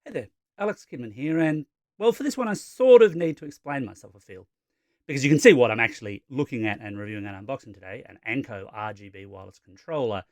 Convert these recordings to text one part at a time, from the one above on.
Hey there, Alex Kidman here, and well, for this one, I sort of need to explain myself, I feel, because you can see what I'm actually looking at and reviewing and unboxing today, an Anko RGB wireless controller.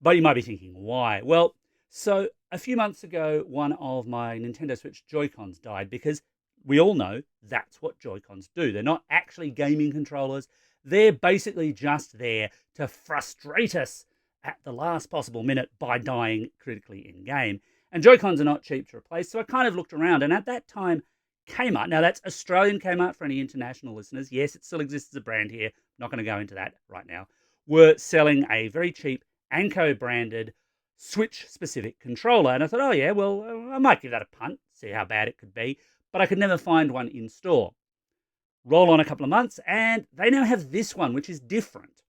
But you might be thinking, why? Well, so a few months ago, one of my Nintendo Switch Joy-Cons died because we all know that's what Joy-Cons do. They're not actually gaming controllers. They're basically just there to frustrate us at the last possible minute by dying critically in game. And Joy-Cons are not cheap to replace, so I kind of looked around, and at that time, Kmart, now that's Australian Kmart for any international listeners. Yes, it still exists as a brand here. Not going to go into that right now. Were selling a very cheap Anko branded Switch specific controller. And I thought, oh yeah, well, I might give that a punt, see how bad it could be. But I could never find one in store. Roll on a couple of months, and they now have this one, which is different.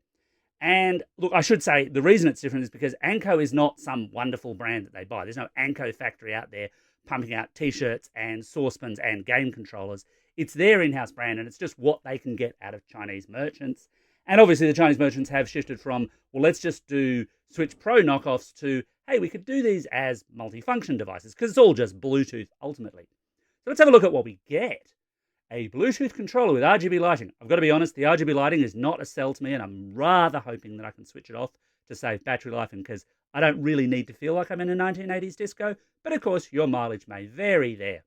And look, I should say the reason it's different is because Anko is not some wonderful brand that they buy. There's no Anko factory out there pumping out t-shirts and saucepans and game controllers. It's their in-house brand, and it's just what they can get out of Chinese merchants. And obviously the Chinese merchants have shifted from, well, let's just do Switch Pro knockoffs to, hey, we could do these as multifunction devices, because it's all just Bluetooth ultimately. So let's have a look at what we get. A Bluetooth controller with RGB lighting. I've got to be honest, the RGB lighting is not a sell to me, and I'm rather hoping that I can switch it off to save battery life, and because I don't really need to feel like I'm in a 1980s disco, but of course your mileage may vary there.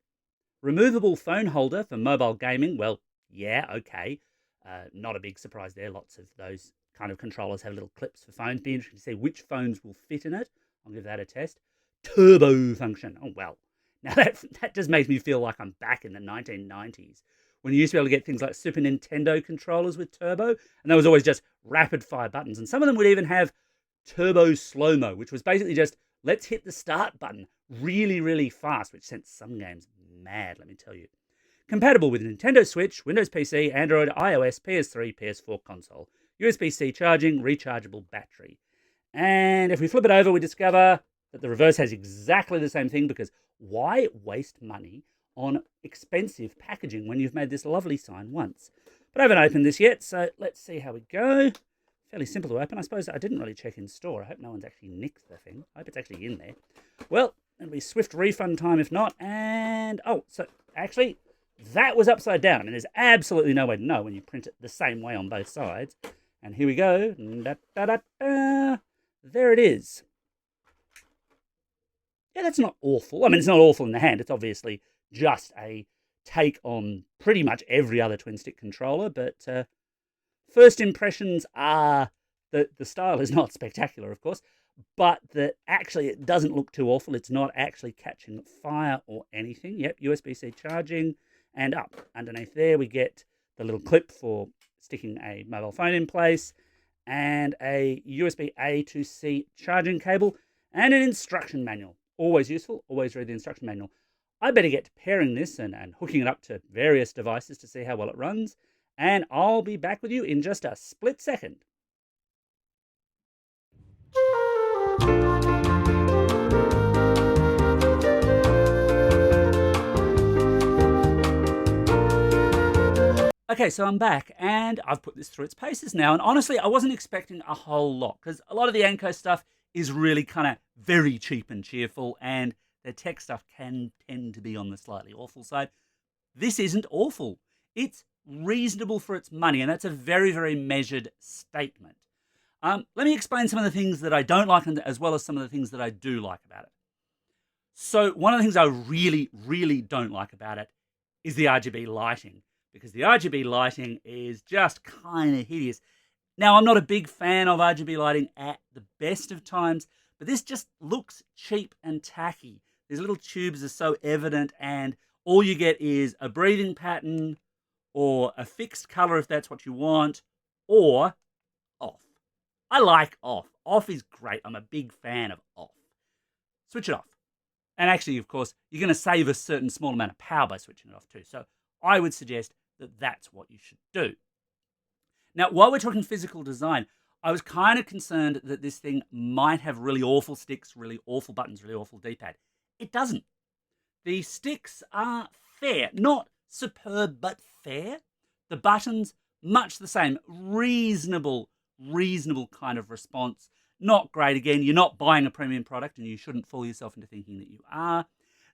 Removable phone holder for mobile gaming. Well, yeah, okay. Not a big surprise there. Lots of those kind of controllers have little clips for phones. Be interesting to see which phones will fit in it. I'll give that a test. Turbo function. Oh, well. Now that just makes me feel like I'm back in the 1990s when you used to be able to get things like Super Nintendo controllers with turbo, and there was always just rapid fire buttons. And some of them would even have turbo slow-mo, which was basically just, let's hit the start button really, really fast, which sent some games mad, let me tell you. Compatible with Nintendo Switch, Windows PC, Android, iOS, PS3, PS4 console. USB-C charging, rechargeable battery. And if we flip it over, we discover that the reverse has exactly the same thing, because why waste money on expensive packaging when you've made this lovely sign once? But I haven't opened this yet, so let's see how we go. Fairly simple to open. I suppose I didn't really check in store. I hope no one's actually nicked the thing. I hope it's actually in there. Well, it'll be swift refund time if not. And, oh, so actually, that was upside down. I mean, there's absolutely no way to know when you print it the same way on both sides. And here we go. Da-da-da-da. There it is. Yeah, that's not awful. I mean, it's not awful in the hand. It's obviously just a take on pretty much every other twin stick controller, but first impressions are that the style is not spectacular, of course, but that actually it doesn't look too awful. It's not actually catching fire or anything. Yep, USB-C charging, and up underneath there we get the little clip for sticking a mobile phone in place, and a USB-A to C charging cable, and an instruction manual. Always useful, always read the instruction manual. I better get to pairing this and hooking it up to various devices to see how well it runs, and I'll be back with you in just a split second. Okay, so I'm back, and I've put this through its paces now, and honestly, I wasn't expecting a whole lot, because a lot of the Anko stuff is really kind of very cheap and cheerful, and the tech stuff can tend to be on the slightly awful side. This isn't awful. It's reasonable for its money, and that's a very, very measured statement. Let me explain some of the things that I don't like, as well as some of the things that I do like about it. So one of the things I really, really don't like about it is the RGB lighting, because the RGB lighting is just kind of hideous. Now, I'm not a big fan of RGB lighting at the best of times, but this just looks cheap and tacky. These little tubes are so evident, and all you get is a breathing pattern, or a fixed color if that's what you want, or off. I like off. Off is great. I'm a big fan of off. Switch it off. And actually, of course, you're going to save a certain small amount of power by switching it off too. So I would suggest that that's what you should do. Now, while we're talking physical design, I was kind of concerned that this thing might have really awful sticks, really awful buttons, really awful D-pad. It doesn't. The sticks are fair, not superb, but fair. The buttons, much the same, reasonable kind of response. Not great. Again, you're not buying a premium product, and you shouldn't fool yourself into thinking that you are.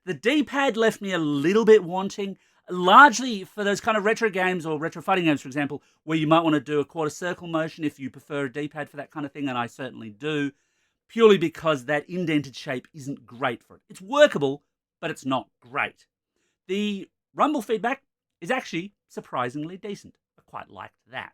The D-pad left me a little bit wanting, largely for those kind of retro games or retro fighting games, for example, where you might want to do a quarter circle motion if you prefer a D-pad for that kind of thing, and I certainly do, purely because that indented shape isn't great for it. It's workable, but it's not great. The rumble feedback is actually surprisingly decent. I quite liked that.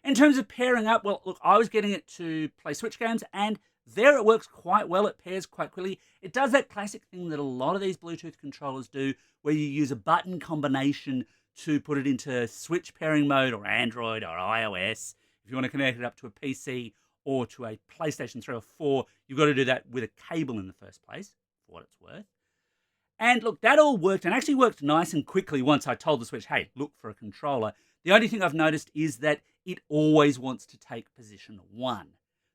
In terms of pairing up, well, look, I was getting it to play Switch games, and there it works quite well. It pairs quite quickly. It does that classic thing that a lot of these Bluetooth controllers do, where you use a button combination to put it into Switch pairing mode, or Android, or iOS. If you want to connect it up to a PC or to a PlayStation 3 or 4, you've got to do that with a cable in the first place, for what it's worth. And look, that all worked, and actually worked nice and quickly once I told the Switch, hey, look for a controller. The only thing I've noticed is that it always wants to take position 1.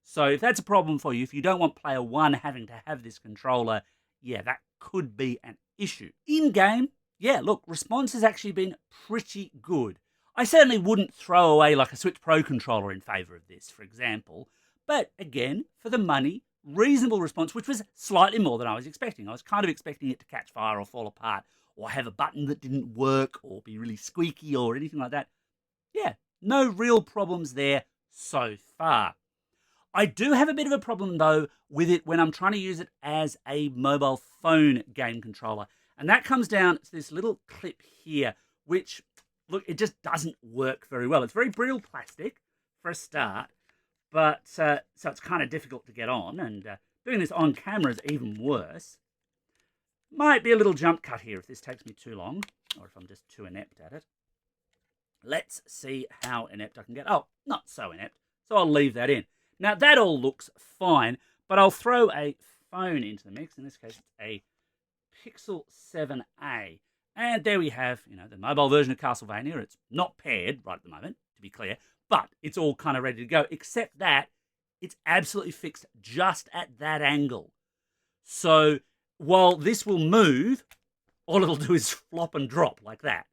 So if that's a problem for you, if you don't want player 1 having to have this controller, yeah, that could be an issue. In-game, yeah, look, response has actually been pretty good. I certainly wouldn't throw away like a Switch Pro controller in favour of this, for example. But again, for the money, reasonable response, which was slightly more than I was expecting. I was kind of expecting it to catch fire or fall apart, or have a button that didn't work, or be really squeaky or anything like that. Yeah, no real problems there so far. I do have a bit of a problem, though, with it when I'm trying to use it as a mobile phone game controller. And that comes down to this little clip here, which, look, it just doesn't work very well. It's very brittle plastic for a start, but so it's kind of difficult to get on. And doing this on camera is even worse. Might be a little jump cut here if this takes me too long, or if I'm just too inept at it. Let's see how inept I can get. Oh, not so inept, so I'll leave that in. Now, that all looks fine, but I'll throw a phone into the mix. In this case, it's a Pixel 7a. And there we have, the mobile version of Castlevania. It's not paired right at the moment, to be clear, but it's all kind of ready to go, except that it's absolutely fixed just at that angle. So while this will move, all it'll do is flop and drop like that.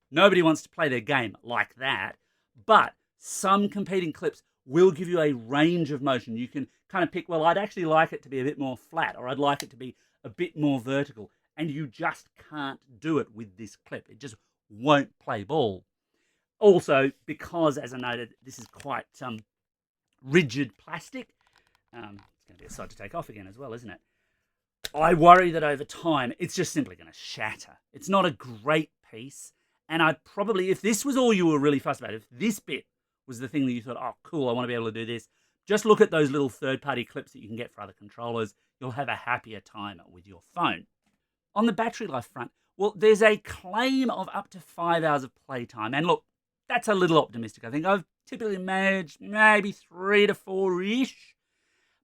Nobody wants to play their game like that, but some competing clips will give you a range of motion. You can kind of pick, well, I'd actually like it to be a bit more flat, or I'd like it to be a bit more vertical, and you just can't do it with this clip. It just won't play ball. Also, because, as I noted, this is quite rigid plastic. It's going to be a side to take off again as well, isn't it? I worry that over time, it's just simply going to shatter. It's not a great piece. And I'd probably, if this was all you were really fussed about, if this bit was the thing that you thought, oh, cool, I want to be able to do this, just look at those little third-party clips that you can get for other controllers. You'll have a happier time with your phone. On the battery life front, well, there's a claim of up to 5 hours of playtime. And look, that's a little optimistic. I think I've typically managed maybe 3 to 4-ish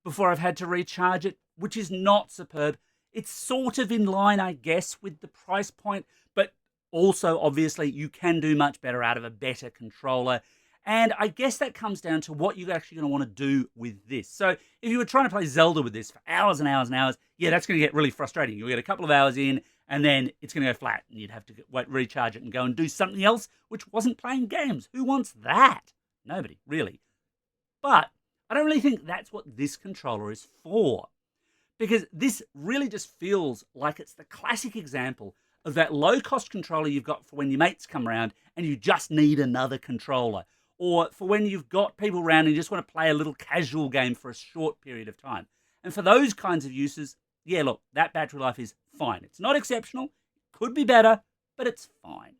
before I've had to recharge it, which is not superb. It's sort of in line, I guess, with the price point, but also, obviously, you can do much better out of a better controller. And I guess that comes down to what you're actually going to want to do with this. So if you were trying to play Zelda with this for hours and hours and hours, yeah, that's going to get really frustrating. You'll get a couple of hours in, and then it's going to go flat, and you'd have to recharge it and go and do something else, which wasn't playing games. Who wants that? Nobody, really. But I don't really think that's what this controller is for, because this really just feels like it's the classic example of that low-cost controller you've got for when your mates come around and you just need another controller, or for when you've got people around and you just want to play a little casual game for a short period of time. And for those kinds of uses, yeah, look, that battery life is fine. It's not exceptional, could be better, but it's fine.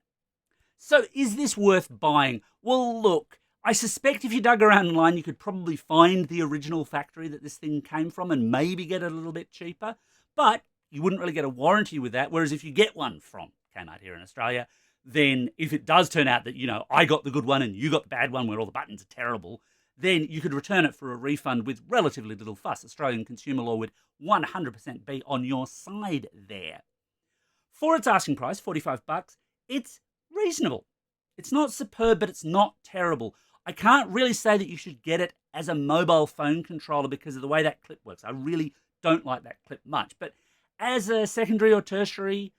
So is this worth buying? Well, look, I suspect if you dug around online, you could probably find the original factory that this thing came from and maybe get it a little bit cheaper, but you wouldn't really get a warranty with that. Whereas if you get one from Kmart here in Australia, then if it does turn out that, I got the good one and you got the bad one where all the buttons are terrible, then you could return it for a refund with relatively little fuss. Australian consumer law would 100% be on your side there. For its asking price, $45, it's reasonable. It's not superb, but it's not terrible. I can't really say that you should get it as a mobile phone controller because of the way that clip works. I really don't like that clip much. But as a secondary or tertiary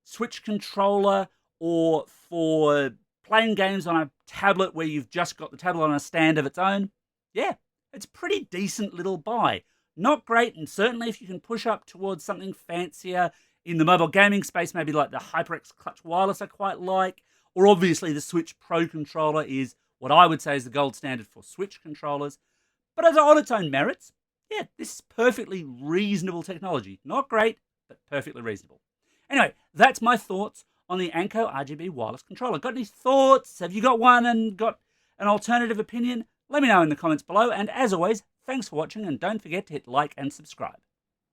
Switch controller, or for playing games on a tablet where you've just got the tablet on a stand of its own, yeah, it's a pretty decent little buy. Not great, and certainly if you can push up towards something fancier In the mobile gaming space, maybe like the HyperX Clutch Wireless I quite like, or obviously the Switch Pro controller is what I would say is the gold standard for Switch controllers. But as on its own merits, yeah, this is perfectly reasonable technology. Not great, but perfectly reasonable. Anyway, that's my thoughts on the Anko RGB wireless controller. Got any thoughts? Have you got one and got an alternative opinion? Let me know in the comments below. And as always, thanks for watching, and don't forget to hit like and subscribe.